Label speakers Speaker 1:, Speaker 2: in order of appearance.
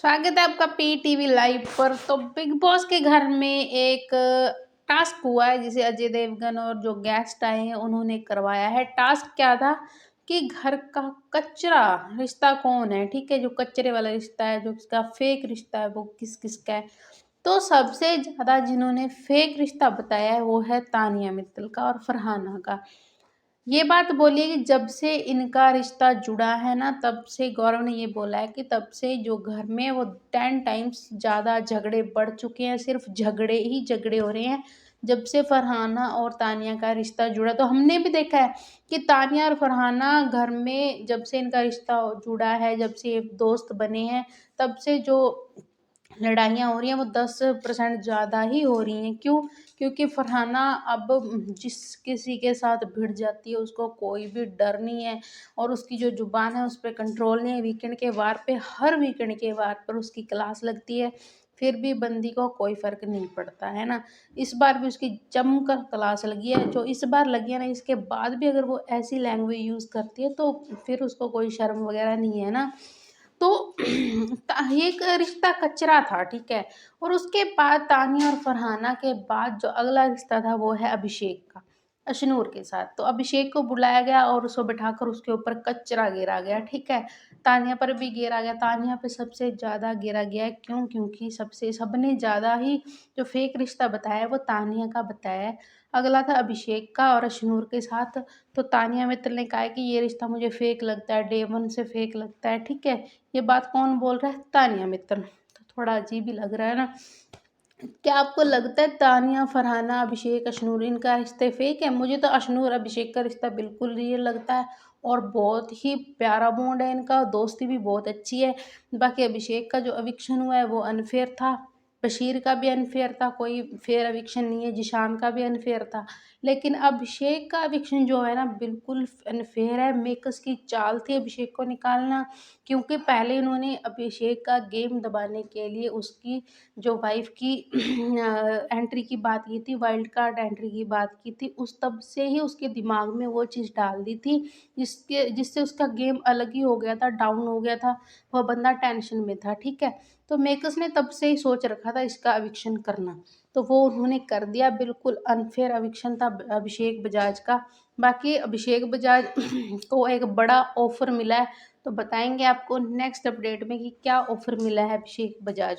Speaker 1: स्वागत है आपका पीटीवी लाइव पर। तो बिग बॉस के घर में एक टास्क हुआ है जिसे अजय देवगन और जो गेस्ट आए हैं उन्होंने करवाया है। टास्क क्या था कि घर का कचरा रिश्ता कौन है, ठीक है, जो कचरे वाला रिश्ता है, जो इसका फेक रिश्ता है, वो किस किस का है। तो सबसे ज्यादा जिन्होंने फेक रिश्ता बताया है वो है तानिया मित्तल का और फरहाना का। ये बात बोली है कि जब से इनका रिश्ता जुड़ा है ना, तब से गौरव ने ये बोला है कि तब से जो घर में वो 10 टाइम्स ज़्यादा झगड़े बढ़ चुके हैं, सिर्फ झगड़े ही झगड़े हो रहे हैं। जब से फरहाना और तानिया का रिश्ता जुड़ा, तो हमने भी देखा है कि तानिया और फरहाना घर में जब से इनका रिश्ता जुड़ा है, जब से ये दोस्त बने हैं, तब से जो लड़ाइयाँ हो रही हैं वो 10% ज़्यादा ही हो रही हैं। क्यों? क्योंकि फरहाना अब जिस किसी के साथ भिड़ जाती है उसको कोई भी डर नहीं है और उसकी जो ज़ुबान है उस पे कंट्रोल नहीं है। वीकेंड के वार पे, हर वीकेंड के वार पर उसकी क्लास लगती है, फिर भी बंदी को कोई फ़र्क नहीं पड़ता, है ना? इस बार भी उसकी जमकर क्लास लगी है। जो इस बार लगी है ना, इसके बाद भी अगर वो ऐसी लैंग्वेज यूज़ करती है तो फिर उसको कोई शर्म वगैरह नहीं है ना। तो एक रिश्ता कचरा था, ठीक है। और उसके बाद तानिया और फरहाना के बाद जो अगला रिश्ता था वो है अभिषेक का, अशनूर के साथ। तो अभिषेक को बुलाया गया और उसको बिठाकर उसके ऊपर कचरा गिरा गया, ठीक है। तानिया पर भी गिरा गया, तानिया पे सबसे ज़्यादा गिरा गया है। क्यों? क्योंकि सबने ज़्यादा ही जो फेक रिश्ता बताया है वो तानिया का बताया है। अगला था अभिषेक का और अशनूर के साथ। तो तानिया मित्तल ने कहा है कि ये रिश्ता मुझे फेक लगता है, डे वन से फेक लगता है, ठीक है। ये बात कौन बोल रहा है? तानिया मित्तल। तो थोड़ा अजीब ही लग रहा है ना। क्या आपको लगता है तानिया, फरहाना, अभिषेक, अशनूर इनका रिश्ते फेक है? मुझे तो अशनूर अभिषेक का रिश्ता बिल्कुल रियल लगता है और बहुत ही प्यारा बॉन्ड है इनका, दोस्ती भी बहुत अच्छी है। बाकी अभिषेक का जो एविक्शन हुआ है वो अनफेयर था, बशीर का भी अनफेयर था, कोई फेयर एविक्शन नहीं है, जिशान का भी अनफेयर था। लेकिन अभिषेक का एविक्शन जो है ना बिल्कुल अनफेयर है। मेकर्स की चाल थी अभिषेक को निकालना, क्योंकि पहले उन्होंने अभिषेक का गेम दबाने के लिए उसकी जो वाइफ की एंट्री की बात की थी, वाइल्ड कार्ड एंट्री की बात की थी, उस तब से ही उसके दिमाग में वो चीज़ डाल दी थी, जिससे उसका गेम अलग ही हो गया था, डाउन हो गया था, वह बंदा टेंशन में था, ठीक है। तो मेकर्स ने तब से ही सोच रखा था इसका एविक्शन करना, तो वो उन्होंने कर दिया। बिल्कुल अनफेयर एविक्शन था अभिषेक बजाज का। बाकी अभिषेक बजाज को एक बड़ा ऑफर मिला है, तो बताएंगे आपको नेक्स्ट अपडेट में कि क्या ऑफर मिला है अभिषेक बजाज को।